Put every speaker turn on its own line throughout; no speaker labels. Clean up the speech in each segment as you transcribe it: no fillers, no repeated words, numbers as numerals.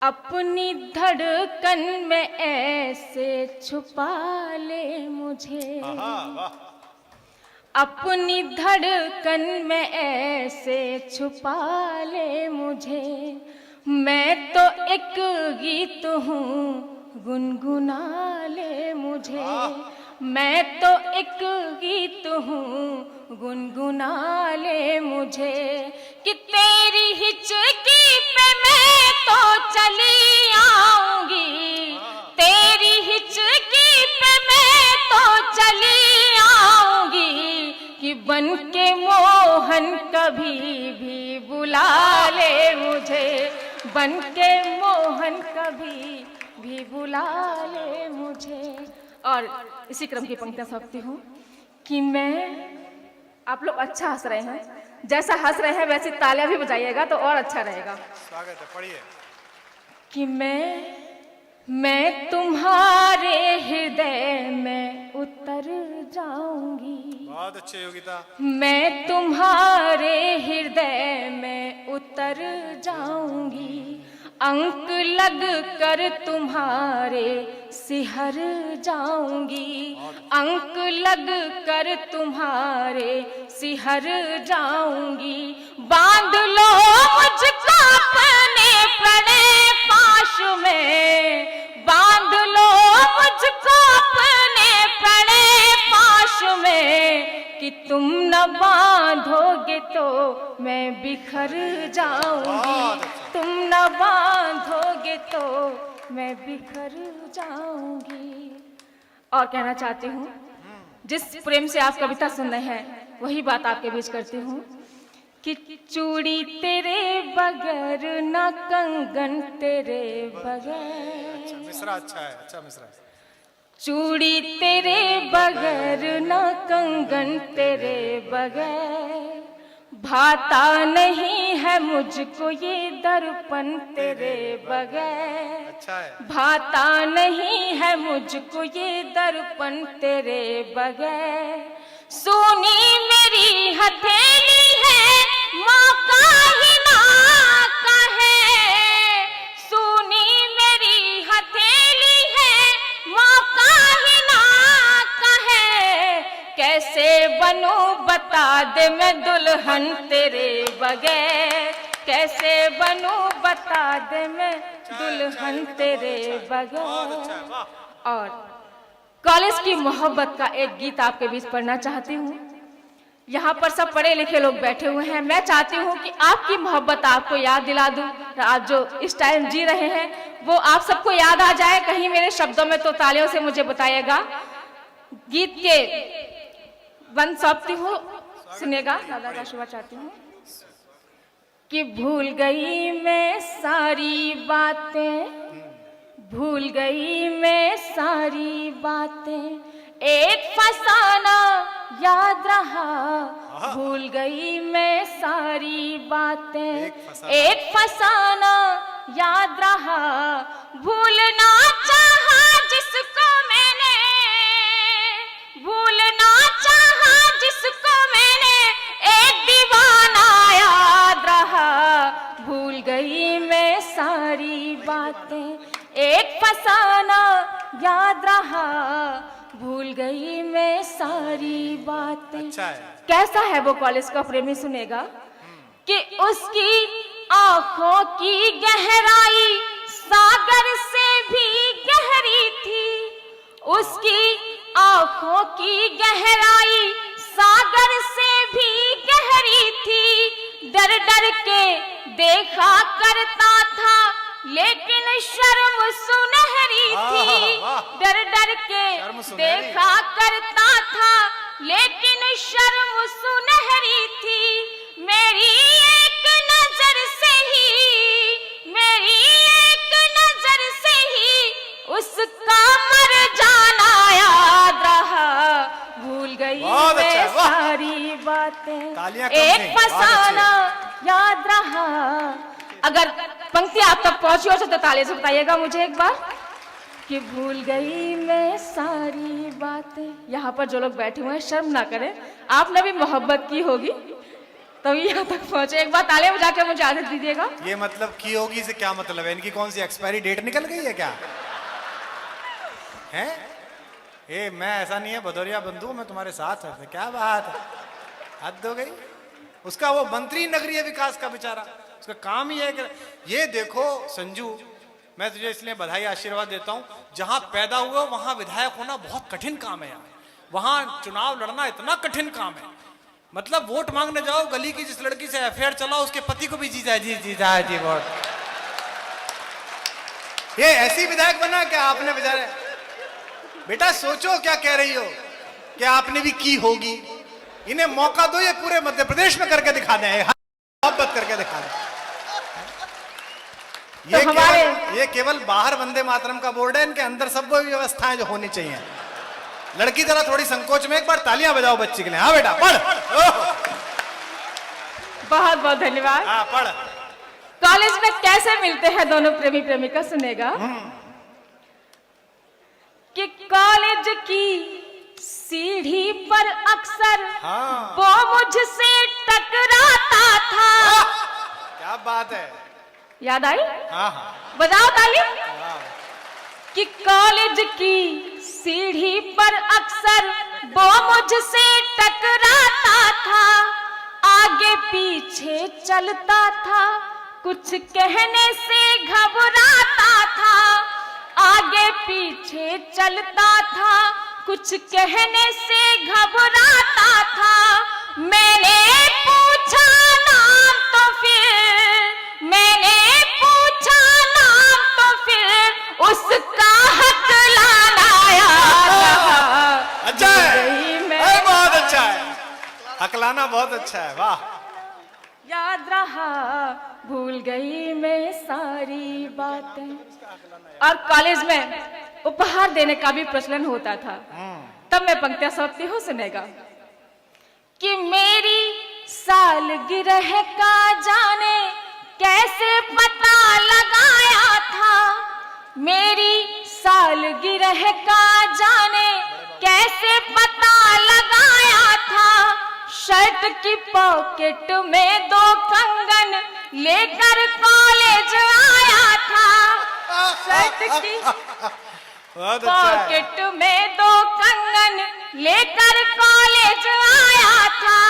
अपनी धड़कन में ऐसे छुपा ले मुझे, अपनी धड़कन में ऐसे छुपा ले मुझे। मैं तो एक गीत हूँ गुनगुना ले मुझे, मैं तो एक गीत हूँ गुनगुना ले मुझे। कि तेरी हिचकी पे मैं तो चली आऊंगी, तेरी हिचकी पे मैं तो चली आऊंगी। कि बन के मोहन कभी भी बुला ले मुझे, बन के मोहन कभी भी बुला ले मुझे। और इसी क्रम की पंक्तियां सौंपती हूँ कि मैं, आप लोग अच्छा हंस रहे हैं, जैसा हंस रहे हैं वैसे तालियां भी बजाइएगा तो और अच्छा रहेगा।
स्वागत है, पढ़िए।
कि मैं तुम्हारे हृदय में उतर जाऊंगी,
बहुत अच्छे योगिता।
मैं तुम्हारे हृदय में उतर जाऊंगी। अंक लग कर तुम्हारे सिहर जाऊंगी, अंक लग कर तुम्हारे सिहर जाऊंगी। बांध लो मुझको अपने प्रणय पाश में, बांध लो मुझको अपने प्रणय पाश में। कि तुम न बांधोगे तो मैं बिखर जाऊंगी, तुम न बांधोगे तो मैं बिखर जाऊंगी। और कहना चाहती हूँ, जिस प्रेम से आप कविता सुन रहे हैं वही बात आपके बीच करती हूँ। कि चूड़ी तेरे बगैर न कंगन तेरे बगैर,
मिश्रा अच्छा है, अच्छा मिश्रा।
चूड़ी तेरे बगैर न कंगन तेरे बगैर, भाता नहीं है मुझको ये दर्पण तेरे बगैर।
अच्छा है।
भाता नहीं है मुझको ये दर्पण तेरे बगैर। सोनी मेरी हथेली है मौका ही ना कहे, सोनी मेरी हथेली है मौका ही ना कहे। कैसे बनूं बता दे मैं दुल्हन तेरे बगैर, कैसे बनूं बता दे मैं दुल्हन तेरे बगैर। और कॉलेज की मोहब्बत का एक गीत आपके बीच पढ़ना चाहती हूँ। यहाँ पर सब पढ़े लिखे लोग बैठे हुए हैं, मैं चाहती हूँ कि आपकी मोहब्बत आपको याद दिला दूँ। आप जो इस टाइम जी रहे हैं वो आप सबको याद आ जाए, कहीं मेरे शब्दों में तो तालियों से मुझे बताइएगा। गीत के बंद सौंपती हूँ, सुनिएगा, दादा का शुभ चाहती हूँ। कि भूल गई मैं सारी बातें, भूल गई मैं सारी बातें, एक फसाना याद रहा। भूल गई मैं सारी बातें, एक फसाना याद रहा। भूलना चाहा जिसको मैंने, भूलना चाहा जिसको मैंने, एक दीवाना याद रहा। भूल गई मैं सारी बातें, एक फसाना याद रहा। भूल गई मैं सारी बातें।
अच्छा है।
कैसा है वो कॉलेज का प्रेमी, सुनेगा। कि उसकी आंखों की गहराई सागर से भी गहरी थी, उसकी आंखों की गहराई सागर से भी गहरी थी। डर डर के देखा करता था लेकिन शर्म सुनहरी थी, डर डर के देखा करता था लेकिन शर्म सुनहरी थी। मेरी एक नजर से ही, मेरी एक नजर से ही उसका मर जाना याद रहा। भूल गई मैं सारी बातें, एक फसाना याद रहा। अगर पंक्ति आप तक पहुंची हो तो ताली से बताइएगा मुझे एक बार। कि भूल गई मैं सारी बातें। यहाँ पर जो लोग बैठे हुए हैं शर्म ना करें, आपने भी मोहब्बत की होगी। तो यहाँ तक पहुंचे। एक बार तालियां बजा के मुझे आदत दीजिएगा।
ये मतलब की होगी से क्या मतलब है? इनकी कौन सी एक्सपायरी डेट निकल गई है क्या? हैं? मैं ऐसा नहीं है भदौरिया बंधु, मैं तुम्हारे साथ है। क्या बात है, हद हो गई। उसका वो मंत्री नगरीय विकास का बेचारा, उसका काम ही है कि ये देखो संजू, मैं तुझे इसलिए बधाई आशीर्वाद देता हूं, जहां पैदा हुआ वहां विधायक होना बहुत कठिन काम है यार। वहां चुनाव लड़ना इतना कठिन काम है, मतलब वोट मांगने जाओ, गली की जिस लड़की से अफेयर चलाओ उसके पति को भी जीता है, जी वोट। ये ऐसी विधायक बना क्या आपने? बेचारे बेटा सोचो क्या कह रही हो कि आपने भी की होगी। इन्हें मौका दो, ये पूरे मध्य प्रदेश में करके दिखा दें, मोहब्बत करके दिखा दें। ये केवल बाहर वंदे मातरम का बोर्ड है, इनके अंदर सब वो व्यवस्थाएं जो होनी चाहिए। लड़की जरा थोड़ी संकोच में, एक बार तालियां बजाओ बच्ची के लिए। हाँ बेटा पढ़।
बहुत बहुत धन्यवाद।
हाँ पढ़।
कॉलेज में कैसे मिलते हैं दोनों प्रेमी प्रेमिका, सुनेगा कि कॉलेज की सीढ़ी पर अक्सर
हाँ।
वो मुझसे टकराता था।
क्या बात है,
याद आई?
हाँ हाँ
बजाओ ताली।
हाँ।
कि कॉलेज की सीढ़ी पर अक्सर वो मुझसे टकराता था, आगे पीछे चलता था, कुछ कहने से घबराता था, आगे पीछे चलता था, कुछ कहने से घबराता था। मैंने पूछा नाम तो फिर, मैंने पूछा नाम तो फिर उसका हक लाना याद रहा।
अच्छा है, बहुत अच्छा है, हकलाना बहुत अच्छा है, वाह।
याद रहा, भूल गई मैं सारी बातें। और कॉलेज में उपहार देने का भी प्रचलन होता था। तब मैं पंक्तियां सोचती हूँ, सुनेगा कि मेरी सालगिरह का जाने कैसे पता लगाया था, मेरी सालगिरह का जाने कैसे पता लगाया था, शर्ट की पॉकेट में 2 कंगन लेकर कॉलेज आया था, शर्ट की पॉकेट में 2 कंगन लेकर कॉलेज आया था,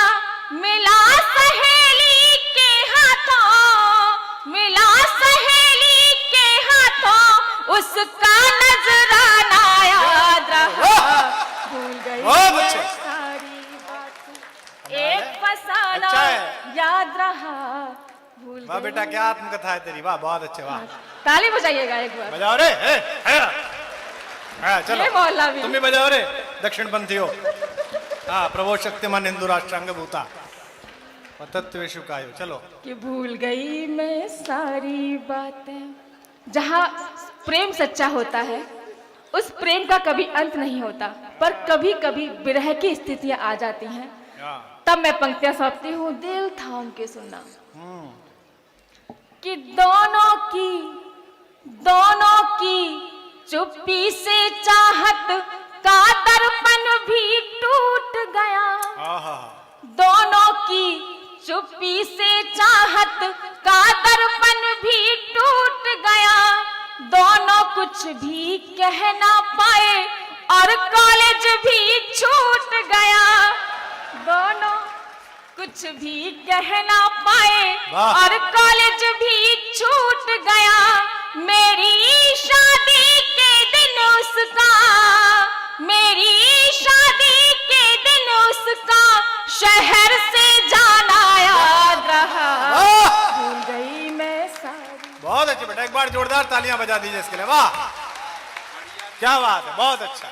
मिला सहेली के हाथों, मिला सहेली के हाथों, उसका नजराना याद रहा, भूल गई सारी बातें, एक फसाना याद रहा, भूल
वाह बेटा, क्या आत्मकथा है तेरी, वाह बहुत अच्छे, वाह।
ताली बजाइएगा एक बार,
बजाओ रे। चलो तुम भी बजाओ रे, दक्षिणपंथी हो। हाँ, प्रभो शक्तिमान हिंदू राष्ट्रांग भूता तत्वेषु कायो। चलो। कि
भूल गई मैं सारी बातें। जहाँ प्रेम सच्चा होता है, उस प्रेम का कभी अंत नहीं होता, पर कभी कभी विरह की स्थितियां आ जाती हैं। तब मैं पंक्तियां सौंपती हूँ, दिल थाम के सुनना। कि दोनों की चुप्पी से चाहत का दर्पण भी टूट गया, दोनों की चुप्पी से चाहत का दर्पण भी टूट गया, दोनों कुछ भी कह ना पाए और कॉलेज भी छूट गया, दोनों कुछ भी कह ना पाए और कॉलेज भी छूट गया, मेरी शादी के दिन उसका, मेरी शादी के दिन उसका शहर से जाना याद रहा, भूल गई मैं सारी।
बहुत अच्छे बेटा, एक बार जोरदार तालियां बजा दीजिए इसके लिए, वाह क्या बात है, बहुत अच्छा।